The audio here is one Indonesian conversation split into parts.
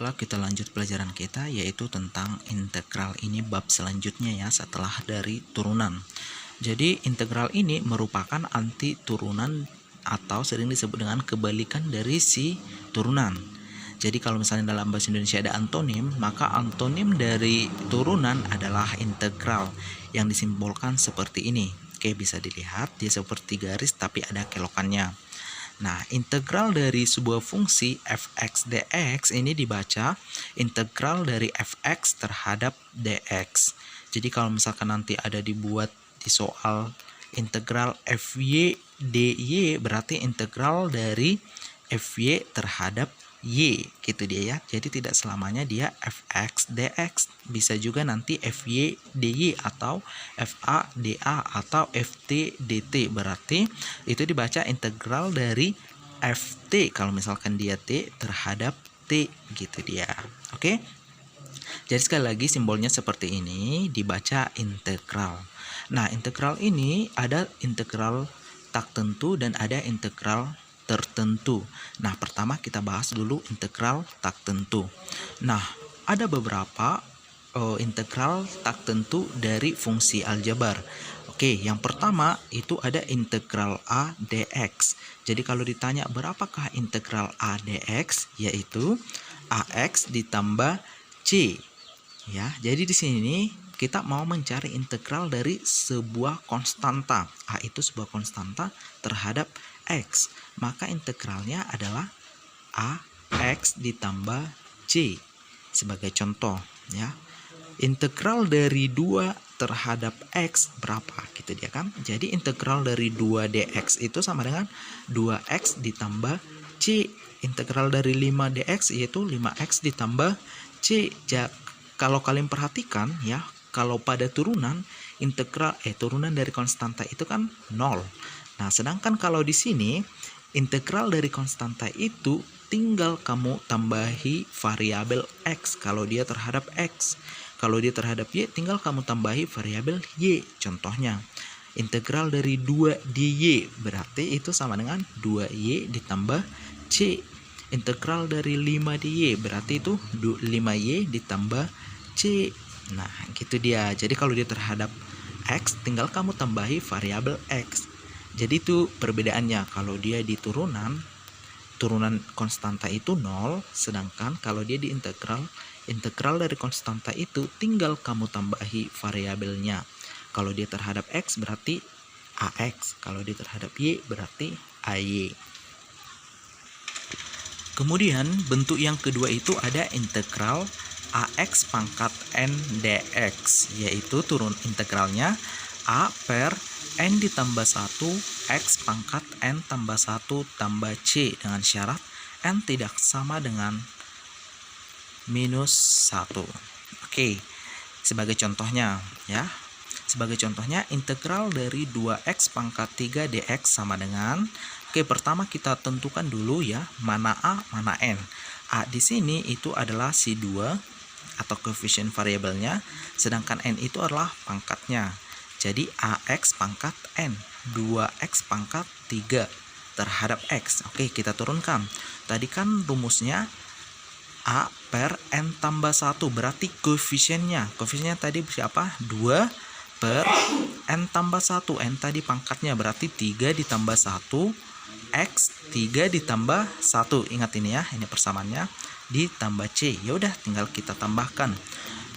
Baiklah, kita lanjut pelajaran kita yaitu tentang integral. Ini bab selanjutnya ya setelah dari turunan. Jadi integral ini merupakan anti turunan atau sering disebut dengan kebalikan dari si turunan. Jadi kalau misalnya dalam bahasa Indonesia ada antonim, maka antonim dari turunan adalah integral yang disimbolkan seperti ini. Oke, bisa dilihat dia seperti garis tapi ada kelokannya. Nah, integral dari sebuah fungsi fx dx ini dibaca integral dari fx terhadap dx. Jadi kalau misalkan nanti ada dibuat di soal integral fy dy berarti integral dari fy terhadap y gitu dia ya. Jadi tidak selamanya dia fx dx, bisa juga nanti fy dy atau fa da atau ft dt, berarti itu dibaca integral dari ft kalau misalkan dia t terhadap t gitu dia. Oke, jadi sekali lagi simbolnya seperti ini, dibaca integral. Nah, integral ini ada integral tak tentu dan ada integral tertentu. Nah, pertama kita bahas dulu integral tak tentu. Nah, ada beberapa integral tak tentu dari fungsi aljabar. Oke, yang pertama itu ada integral a dx. Jadi kalau ditanya berapakah integral a dx, yaitu ax ditambah c. Ya, jadi di sini kita mau mencari integral dari sebuah konstanta. A itu sebuah konstanta terhadap x. Maka integralnya adalah ax ditambah c. Sebagai contoh ya. Integral dari 2 terhadap x berapa? Gitu dia kan. Jadi integral dari 2 dx itu sama dengan 2x ditambah c. Integral dari 5 dx yaitu 5x ditambah c. Kalau kalian perhatikan ya, kalau pada turunan integral turunan dari konstanta itu kan 0. Nah, sedangkan kalau di sini integral dari konstanta itu tinggal kamu tambahi variabel x kalau dia terhadap x. Kalau dia terhadap y tinggal kamu tambahi variabel y. Contohnya integral dari 2 dy berarti itu sama dengan 2y ditambah c. Integral dari 5 dy berarti itu 5y ditambah c. Nah, gitu dia. Jadi kalau dia terhadap x tinggal kamu tambahi variabel x. Jadi itu perbedaannya. Kalau dia di turunan konstanta itu 0, sedangkan kalau dia di integral dari konstanta itu tinggal kamu tambahi variabelnya. Kalau dia terhadap x berarti ax, kalau dia terhadap y berarti ay. Kemudian bentuk yang kedua itu ada integral ax pangkat n dx, yaitu turun integralnya a per n ditambah 1 x pangkat n tambah 1 tambah c dengan syarat n tidak sama dengan minus 1. Oke, sebagai contohnya ya. Sebagai contohnya integral dari 2x pangkat 3 dx sama dengan, oke, pertama kita tentukan dulu ya mana a mana n. A di sini itu adalah si 2 atau koefisien variabelnya, sedangkan n itu adalah pangkatnya. Jadi ax pangkat n, 2x pangkat 3 terhadap x. Oke, kita turunkan. Tadi kan rumusnya a per n tambah 1, berarti koefisiennya tadi siapa? 2 per n tambah 1. N tadi pangkatnya berarti 3 ditambah 1 x, 3 ditambah 1. Ingat ini ya, ini persamaannya ditambah c. Ya udah tinggal kita tambahkan.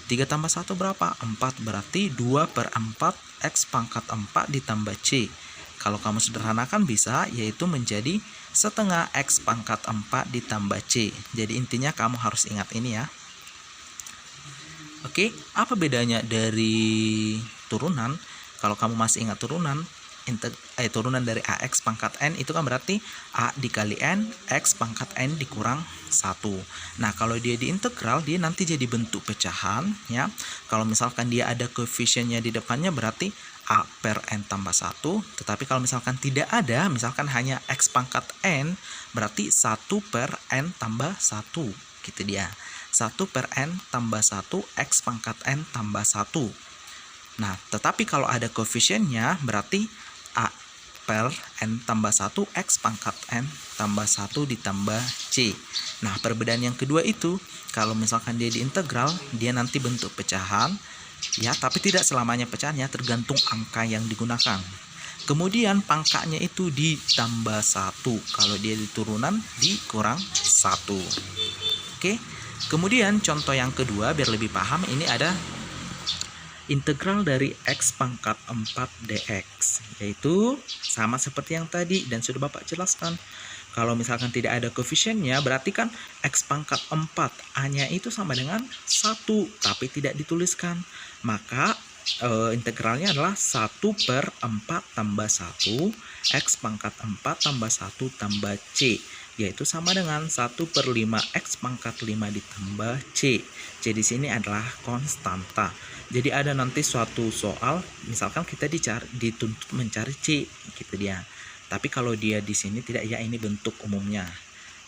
3 tambah 1 berapa? 4, berarti 2 per 4 x pangkat 4 ditambah c. Kalau kamu sederhanakan bisa, yaitu menjadi setengah x pangkat 4 ditambah c. Jadi intinya kamu harus ingat ini ya. Oke, apa bedanya dari turunan? Kalau kamu masih ingat turunan, turunan dari ax pangkat n itu kan berarti a dikali n, x pangkat n dikurang 1. Nah, kalau dia diintegral, dia nanti jadi bentuk pecahan ya. Kalau misalkan dia ada koefisiennya di depannya berarti a per n tambah 1. Tetapi kalau misalkan tidak ada, misalkan hanya x pangkat n, berarti 1 per n tambah 1. Gitu dia. 1 per n tambah 1 x pangkat n tambah 1. Nah, tetapi kalau ada koefisiennya berarti a per N tambah 1 X pangkat N tambah 1 ditambah C. Nah, perbedaan yang kedua itu, kalau misalkan dia diintegral, dia nanti bentuk pecahan, ya, tapi tidak selamanya pecahannya, tergantung angka yang digunakan. Kemudian pangkatnya itu ditambah 1, kalau dia di turunan dikurang 1. Oke, kemudian contoh yang kedua, biar lebih paham, ini ada integral dari X pangkat 4 dx, yaitu sama seperti yang tadi dan sudah Bapak jelaskan. Kalau misalkan tidak ada koefisiennya, berarti kan X pangkat 4 A-nya itu sama dengan 1, tapi tidak dituliskan. Maka integralnya adalah 1 per 4 tambah 1 X pangkat 4 tambah 1 tambah C, yaitu sama dengan 1 per 5 X pangkat 5 ditambah C. Jadi sini adalah konstanta. Jadi ada nanti suatu soal, misalkan kita dituntut mencari C, gitu dia. Tapi kalau dia di sini tidak, ya ini bentuk umumnya.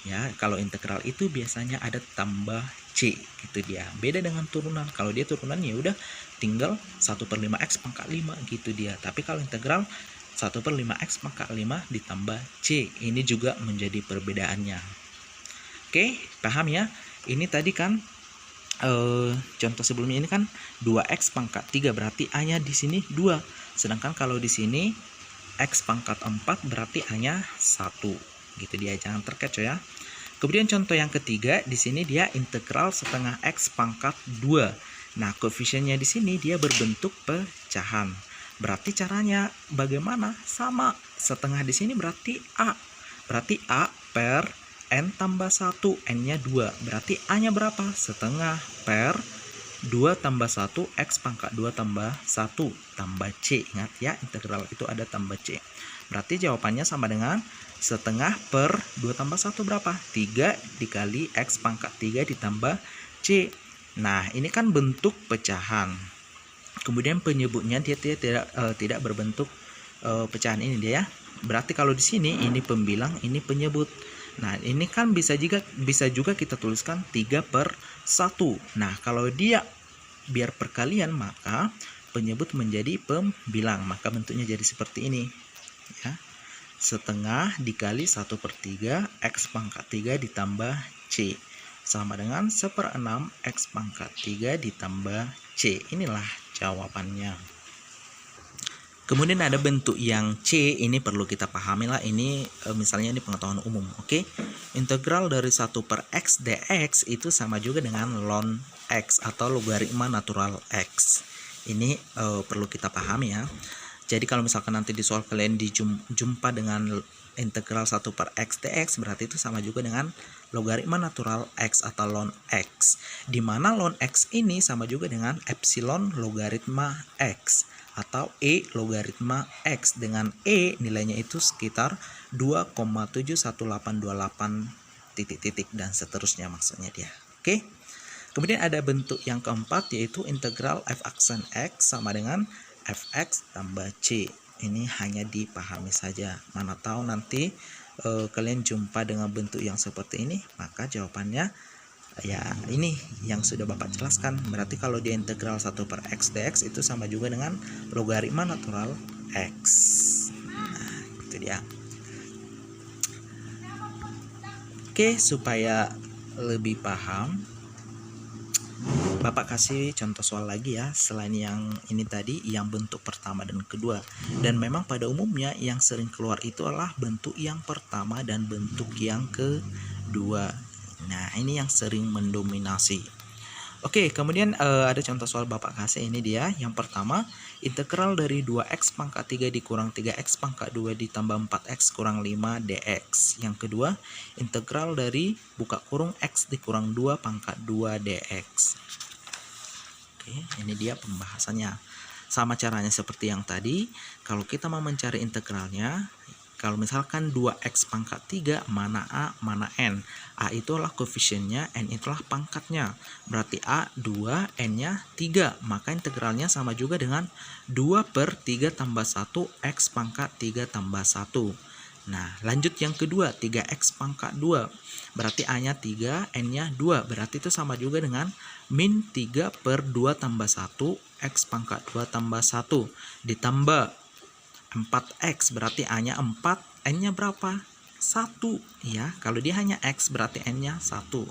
Ya, kalau integral itu biasanya ada tambah C, gitu dia. Beda dengan turunan. Kalau dia turunan ya udah tinggal 1 per 5 X pangkat 5, gitu dia. Tapi kalau integral 1 per 5 X pangkat 5 ditambah C. Ini juga menjadi perbedaannya. Oke, paham ya? Ini tadi kan contoh sebelumnya ini kan 2x pangkat 3, berarti A-nya di sini 2. Sedangkan kalau di sini x pangkat 4 berarti A-nya 1. Gitu dia, jangan terkecoh ya. Kemudian contoh yang ketiga, di sini dia integral setengah x pangkat 2. Nah, koefisiennya di sini dia berbentuk pecahan. Berarti caranya bagaimana? Sama, setengah di sini berarti A. Berarti A per N tambah 1, N-nya 2. Berarti A-nya berapa? Setengah per 2 tambah 1, X pangkat 2 tambah 1 tambah C. Ingat ya, integral itu ada tambah C. Berarti jawabannya sama dengan setengah per 2 tambah 1 berapa? 3 dikali X pangkat 3 ditambah C. Nah, ini kan bentuk pecahan. Kemudian penyebutnya dia tidak berbentuk pecahan ini dia ya. Berarti kalau di sini ini pembilang, ini penyebut. Nah, ini kan bisa juga kita tuliskan 3 per 1. Nah, kalau dia biar perkalian, maka penyebut menjadi pembilang. Maka bentuknya jadi seperti ini. Ya. Setengah dikali 1 per 3 X pangkat 3 ditambah C. Sama dengan 1/6 X pangkat 3 ditambah C. Inilah jawabannya. Kemudian ada bentuk yang C, ini perlu kita pahami lah, ini misalnya ini pengetahuan umum, oke? Integral dari 1 per X dx itu sama juga dengan ln X atau logaritma natural X. Ini perlu kita pahami ya. Jadi kalau misalkan nanti di soal kalian dijumpa dengan integral 1 per X dx, berarti itu sama juga dengan logaritma natural X atau ln X. Dimana ln X ini sama juga dengan epsilon logaritma X atau E logaritma X, dengan E nilainya itu sekitar 2,71828 titik-titik dan seterusnya maksudnya dia. Oke. Kemudian ada bentuk yang keempat, yaitu integral f aksen X sama dengan fx tambah C. Ini hanya dipahami saja. Mana tahu nanti kalian jumpa dengan bentuk yang seperti ini, maka jawabannya ya ini yang sudah Bapak jelaskan. Berarti kalau dia integral 1 per X dx itu sama juga dengan logaritma natural X. Nah, itu dia. Oke, supaya lebih paham, Bapak kasih contoh soal lagi ya, selain yang ini tadi, yang bentuk pertama dan kedua. Dan memang pada umumnya yang sering keluar itu adalah bentuk yang pertama dan bentuk yang kedua. Nah, ini yang sering mendominasi. Oke, kemudian ada contoh soal Bapak kasih, ini dia. Yang pertama, integral dari 2x pangkat 3 dikurang 3x pangkat 2 ditambah 4x kurang 5 dx. Yang kedua, integral dari buka kurung x dikurang 2 pangkat 2 dx. Oke, ini dia pembahasannya. Sama caranya seperti yang tadi. Kalau kita mau mencari integralnya, kalau misalkan 2x pangkat 3, mana A, mana N. A itu adalah koefisiennya, N itulah pangkatnya. Berarti A 2, N-nya 3. Maka integralnya sama juga dengan 2 per 3 tambah 1, X pangkat 3 tambah 1. Nah, lanjut yang kedua, 3x pangkat 2. Berarti A-nya 3, N-nya 2. Berarti itu sama juga dengan min 3 per 2 tambah 1, X pangkat 2 tambah 1. Ditambah 4x berarti A-nya 4, N-nya berapa? 1 ya. Kalau dia hanya X berarti N-nya 1.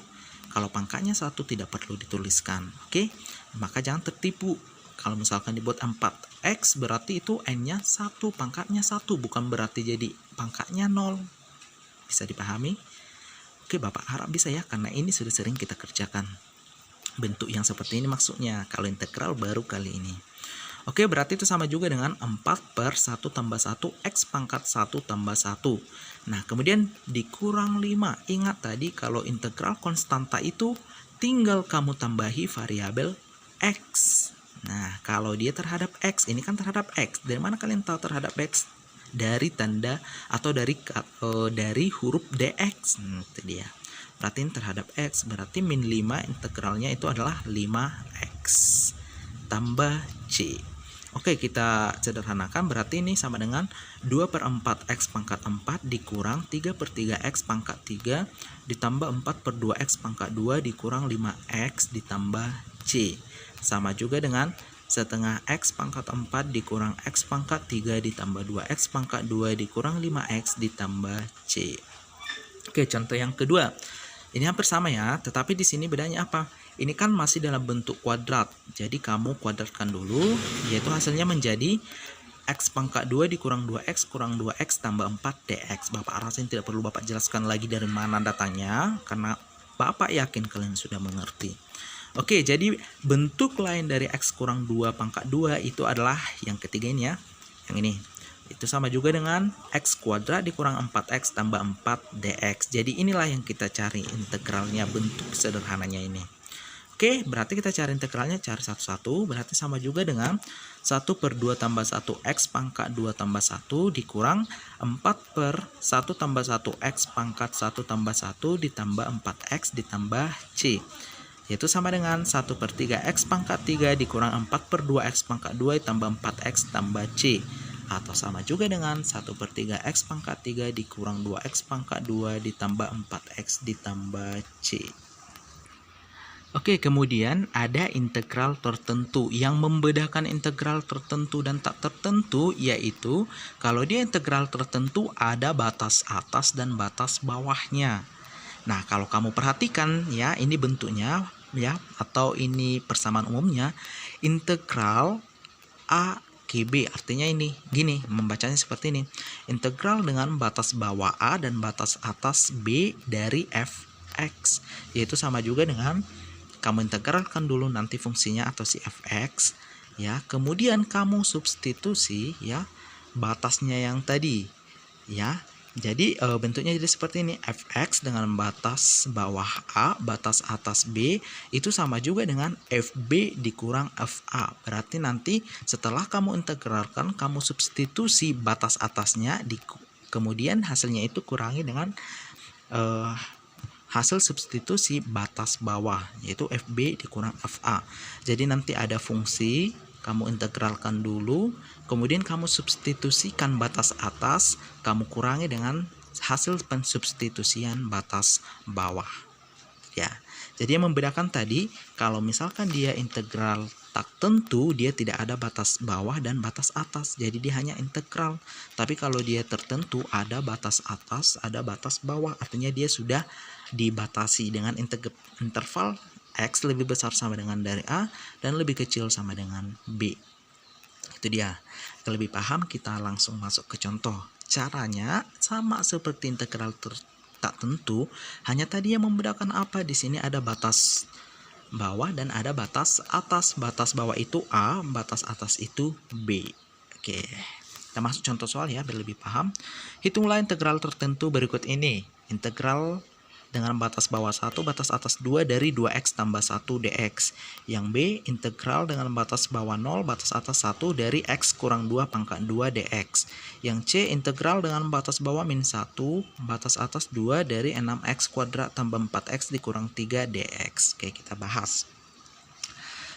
Kalau pangkatnya 1 tidak perlu dituliskan. Oke, maka jangan tertipu. Kalau misalkan dibuat 4x berarti itu N-nya 1, pangkatnya 1, bukan berarti jadi pangkatnya 0. Bisa dipahami? Oke, Bapak harap bisa ya, karena ini sudah sering kita kerjakan. Bentuk yang seperti ini maksudnya, kalau integral baru kali ini. Oke, berarti itu sama juga dengan 4/1 tambah 1 X pangkat 1 tambah 1. Nah, kemudian dikurang 5. Ingat tadi kalau integral konstanta itu tinggal kamu tambahi variabel X. Nah, kalau dia terhadap X, ini kan terhadap X. Dari mana kalian tahu terhadap X? Dari tanda atau dari huruf DX. Itu dia. Perhatiin terhadap X, berarti min 5 integralnya itu adalah 5X tambah C. Oke, kita sederhanakan, berarti ini sama dengan 2/4 X pangkat 4 dikurang 3/3 X pangkat 3 ditambah 4/2 X pangkat 2 dikurang 5X ditambah C. Sama juga dengan setengah X pangkat 4 dikurang X pangkat 3 ditambah 2X pangkat 2 dikurang 5X ditambah C. Oke, contoh yang kedua. Ini hampir sama ya, tetapi di sini bedanya apa? Ini kan masih dalam bentuk kuadrat. Jadi kamu kuadratkan dulu, yaitu hasilnya menjadi X pangkat 2 dikurang 2X kurang 2X tambah 4 dx. Bapak rasain tidak perlu Bapak jelaskan lagi dari mana datangnya, karena Bapak yakin kalian sudah mengerti. Oke, jadi bentuk lain dari X kurang 2 pangkat 2 itu adalah yang ketiga ini ya, yang ini. Itu sama juga dengan X kuadrat dikurang 4X tambah 4 dx. Jadi inilah yang kita cari integralnya, bentuk sederhananya ini. Oke, berarti kita cari integralnya, cari satu-satu. Berarti sama juga dengan 1/2 tambah 1X pangkat 2 tambah 1 dikurang 4/1 tambah 1X pangkat 1 tambah 1 ditambah 4X ditambah C. Yaitu sama dengan 1/3 X pangkat 3 dikurang 4/2 X pangkat 2 ditambah 4X tambah C. Atau sama juga dengan 1/3 X pangkat 3 dikurang 2X pangkat 2 ditambah 4X ditambah C. Oke, kemudian ada integral tertentu. Yang membedakan integral tertentu dan tak tertentu yaitu kalau dia integral tertentu ada batas atas dan batas bawahnya. Nah, kalau kamu perhatikan ya, ini bentuknya ya, atau ini persamaan umumnya, integral A KB, artinya ini gini, membacanya seperti ini. Integral dengan batas bawah A dan batas atas B dari fx, yaitu sama juga dengan kamu integralkan dulu nanti fungsinya atau si fx ya, kemudian kamu substitusi ya batasnya yang tadi ya. Jadi bentuknya jadi seperti ini, fx dengan batas bawah A, batas atas B itu sama juga dengan fb dikurang fa. Berarti nanti setelah kamu integralkan, kamu substitusi batas atasnya, kemudian hasilnya itu kurangi dengan hasil substitusi batas bawah, yaitu fb dikurang fa. Jadi nanti ada fungsi, kamu integralkan dulu, kemudian kamu substitusikan batas atas, kamu kurangi dengan hasil pensubstitusian batas bawah ya. Jadi yang membedakan tadi, kalau misalkan dia integral tak tentu, dia tidak ada batas bawah dan batas atas, jadi dia hanya integral. Tapi kalau dia tertentu, ada batas atas, ada batas bawah, artinya dia sudah dibatasi dengan interval X lebih besar sama dengan dari A dan lebih kecil sama dengan B. Itu dia. Kalau lebih paham, kita langsung masuk ke contoh. Caranya sama seperti integral tak tentu, hanya tadi yang membedakan apa? Di sini ada batas bawah dan ada batas atas. Batas bawah itu A, batas atas itu B. Oke. Kita masuk contoh soal ya biar lebih paham. Hitunglah integral tertentu berikut ini. Integral dengan batas bawah 1, batas atas 2 dari 2x tambah 1 dx. Yang B, integral dengan batas bawah 0, batas atas 1 dari x kurang 2 pangkat 2 dx. Yang C, integral dengan batas bawah min 1, batas atas 2 dari 6x kuadrat tambah 4x dikurang 3 dx. Oke, kita bahas.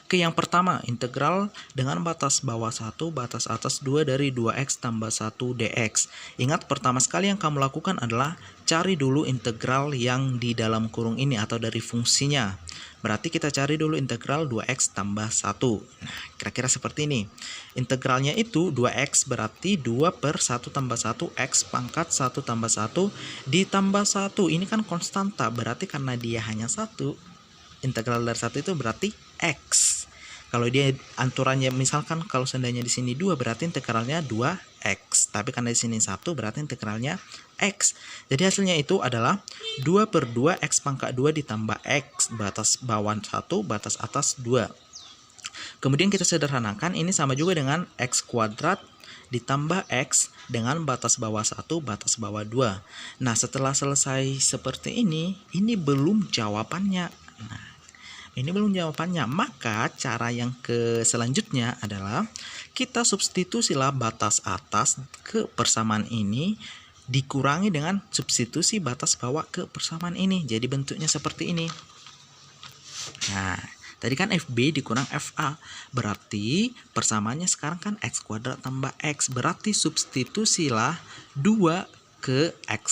Oke, yang pertama, integral dengan batas bawah 1, batas atas 2 dari 2x tambah 1 dx. Ingat, pertama sekali yang kamu lakukan adalah cari dulu integral yang di dalam kurung ini atau dari fungsinya. Berarti kita cari dulu integral 2x tambah 1. Nah, kira-kira seperti ini. Integralnya itu 2x berarti 2 per 1 tambah 1, x pangkat 1 tambah 1 ditambah 1. Ini kan konstanta, berarti karena dia hanya 1, integral dari 1 itu berarti x. Kalau dia aturannya misalkan kalau seandainya di sini 2 berarti integralnya 2x. Tapi karena di sini 1 berarti integralnya x. Jadi hasilnya itu adalah 2 per 2 x pangkat 2 ditambah x. Batas bawah 1, batas atas 2. Kemudian kita sederhanakan, ini sama juga dengan x kuadrat ditambah x dengan batas bawah 1, batas bawah 2. Nah, setelah selesai seperti ini belum jawabannya. Nah, ini belum jawabannya, maka cara yang selanjutnya adalah kita substitusilah batas atas ke persamaan ini dikurangi dengan substitusi batas bawah ke persamaan ini. Jadi bentuknya seperti ini. Nah, tadi kan FB dikurang FA, berarti persamaannya sekarang kan x kuadrat tambah x, berarti substitusilah 2 ke x,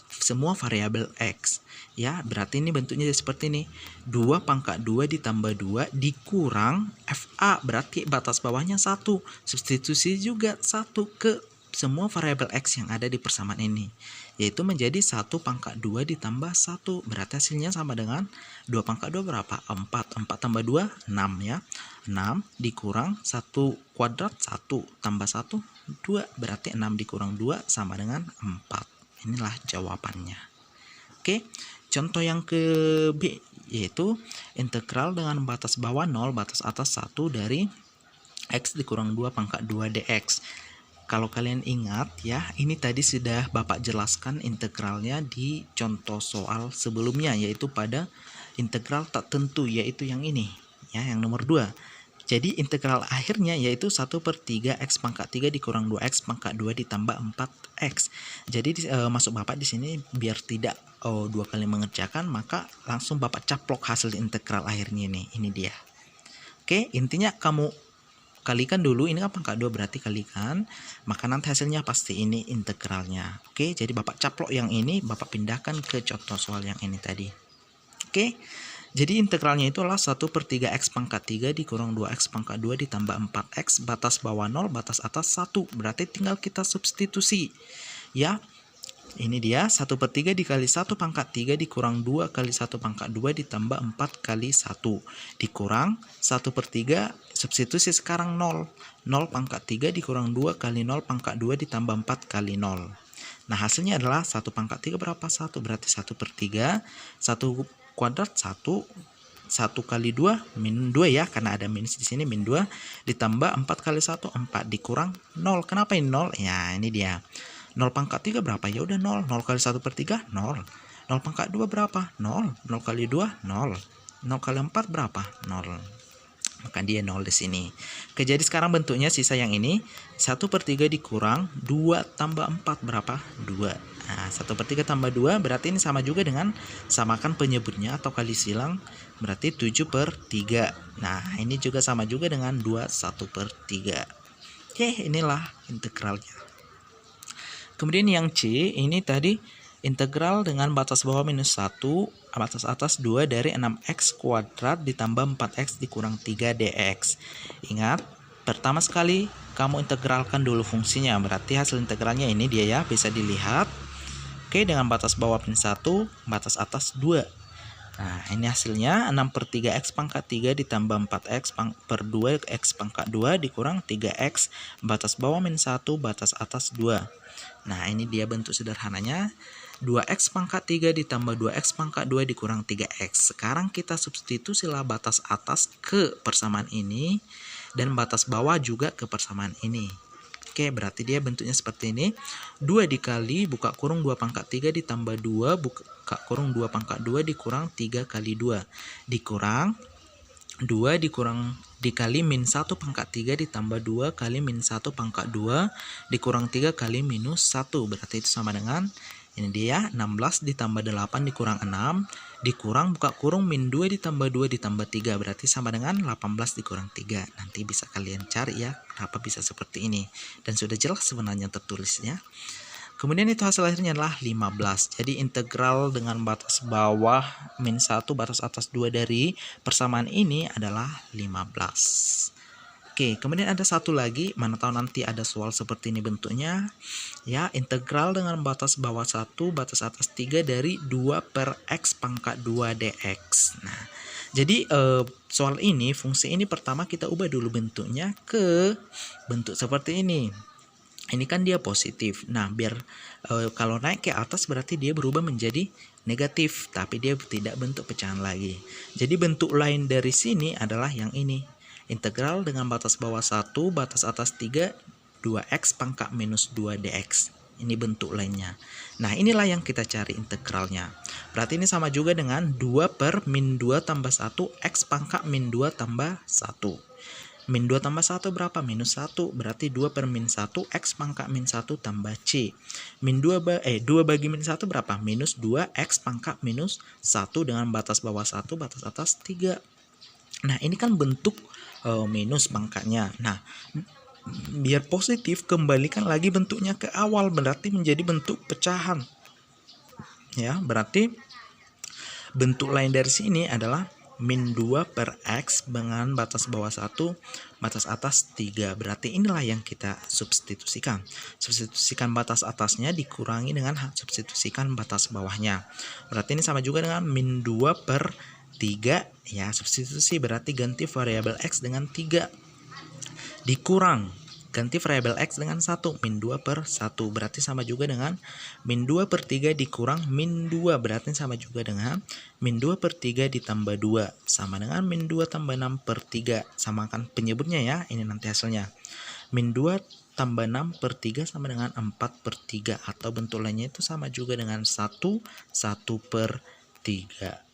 semua variabel x. Ya, berarti ini bentuknya seperti ini. 2 pangkat 2 ditambah 2 dikurang FA, berarti batas bawahnya 1. Substitusi juga 1 ke semua variabel x yang ada di persamaan ini. Yaitu menjadi 1 pangkat 2 ditambah 1. Berarti hasilnya sama dengan 2 pangkat 2 berapa? 4. 4 tambah 2, 6 ya. 6 dikurang 1 kuadrat 1 tambah 1, 2. Berarti 6 dikurang 2 sama dengan 4. Inilah jawabannya. Oke. Contoh yang ke B yaitu integral dengan batas bawah 0, batas atas 1 dari x dikurang 2 pangkat 2 dx. Kalau kalian ingat ya, ini tadi sudah Bapak jelaskan integralnya di contoh soal sebelumnya, yaitu pada integral tak tentu, yaitu yang ini ya, yang nomor 2. Jadi integral akhirnya yaitu 1 per 3 x pangkat 3 dikurang 2x pangkat 2 ditambah 4x. Jadi masuk Bapak di sini biar tidak dua kali mengerjakan, maka langsung Bapak caplok hasil integral akhirnya ini. Ini dia. Oke, intinya kamu kalikan dulu, ini kan pangkat 2 berarti kalikan, maka nanti hasilnya pasti ini integralnya. Oke, jadi Bapak caplok yang ini, Bapak pindahkan ke contoh soal yang ini tadi. Oke. Jadi integralnya itu adalah 1 per 3x pangkat 3 dikurang 2x pangkat 2 ditambah 4x, batas bawah 0, batas atas 1. Berarti tinggal kita substitusi. Ya, ini dia 1 per 3 dikali 1 pangkat 3 dikurang 2 kali 1 pangkat 2 ditambah 4 kali 1. Dikurang 1 per 3, substitusi sekarang 0. 0 pangkat 3 dikurang 2 kali 0 pangkat 2 ditambah 4 kali 0. Nah, hasilnya adalah 1 pangkat 3 berapa? 1, berarti 1 per 3. 1 kuadrat 1 kali 2 min 2 ya, karena ada minus di sini, min 2 ditambah 4 kali 1 4 dikurang 0. Kenapa ini 0? Ya, ini dia. 0 pangkat 3 berapa? Ya udah 0. 0 kali 1 per 3 0. 0 pangkat 2 berapa? 0. 0 kali 2 0. 0 kali 4 berapa? 0. Maka dia 0 di sini. Oke, jadi sekarang bentuknya sisa yang ini 1 per 3 dikurang 2 tambah 4 berapa? 2. Nah, 1 per 3 tambah 2 berarti ini sama juga dengan samakan penyebutnya atau kali silang, berarti 7 per 3. Nah, ini juga sama juga dengan 2 1 per 3. Oke, inilah integralnya. Kemudian yang C, ini tadi integral dengan batas bawah minus 1, batas atas 2 dari 6x kuadrat ditambah 4x dikurang 3 dx. Ingat, pertama sekali kamu integralkan dulu fungsinya, berarti hasil integralnya ini dia ya, bisa dilihat. Oke, dengan batas bawah minus 1, batas atas 2. Nah, ini hasilnya 6 per 3x pangkat 3 ditambah 4x per 2x pangkat 2 dikurang 3x, batas bawah minus 1, batas atas 2. Nah, ini dia bentuk sederhananya. 2x pangkat 3 ditambah 2x pangkat 2 dikurang 3x. Sekarang kita substitusilah batas atas ke persamaan ini dan batas bawah juga ke persamaan ini. Oke, berarti dia bentuknya seperti ini. 2 dikali buka kurung 2 pangkat 3 ditambah 2 buka kurung 2 pangkat 2 dikurang 3 kali 2. Dikurang 2 dikali min 1 pangkat 3 ditambah 2 kali min 1 pangkat 2 dikurang 3 kali minus 1. Berarti itu sama dengan Ini dia 16 ditambah 8 dikurang 6 dikurang buka kurung min 2 ditambah 2 ditambah 3 berarti sama dengan 18 dikurang 3. Nanti bisa kalian cari ya kenapa bisa seperti ini. Dan sudah jelas sebenarnya tertulisnya. Kemudian itu hasil akhirnya adalah 15. Jadi integral dengan batas bawah min 1 batas atas 2 dari persamaan ini adalah 15. Oke, kemudian ada satu lagi, mana tahu nanti ada soal seperti ini bentuknya. Ya, integral dengan batas bawah 1 batas atas 3 dari 2 per x pangkat 2 dx. Nah, jadi soal ini, fungsi ini pertama kita ubah dulu bentuknya ke bentuk seperti ini. Ini kan dia positif. Nah, biar kalau naik ke atas berarti dia berubah menjadi negatif, tapi dia tidak bentuk pecahan lagi. Jadi bentuk lain dari sini adalah yang ini. Integral dengan batas bawah 1, batas atas 3, 2x pangkat minus 2 dx. Ini bentuk lainnya. Nah, inilah yang kita cari integralnya. Berarti ini sama juga dengan 2 per min 2 tambah 1, x pangkat min 2 tambah 1. Min 2 tambah 1 berapa? Minus 1. Berarti 2 per min 1, x pangkat min 1 tambah c. 2 bagi min 1 berapa? Minus 2, x pangkat minus 1 dengan batas bawah 1, batas atas 3. Nah, ini kan bentuk minus pangkatnya. Nah, biar positif, kembalikan lagi bentuknya ke awal. Berarti menjadi bentuk pecahan. Ya, berarti bentuk lain dari sini adalah min 2 per x dengan batas bawah 1, batas atas 3. Berarti inilah yang kita substitusikan. Substitusikan batas atasnya dikurangi dengan substitusikan batas bawahnya. Berarti ini sama juga dengan min 2 per 3. Ya, substitusi berarti ganti variabel x dengan 3. Dikurang ganti variabel x dengan 1, min 2 per 1 berarti sama juga dengan min 2 per 3 dikurang min 2 berarti sama juga dengan min 2 per 3 ditambah 2 sama dengan min 2 tambah 6 per 3. Samakan penyebutnya ya, ini nanti hasilnya. Min 2 tambah 6 per 3 sama dengan 4 per 3 atau bentuk lainnya itu sama juga dengan 1 per 3.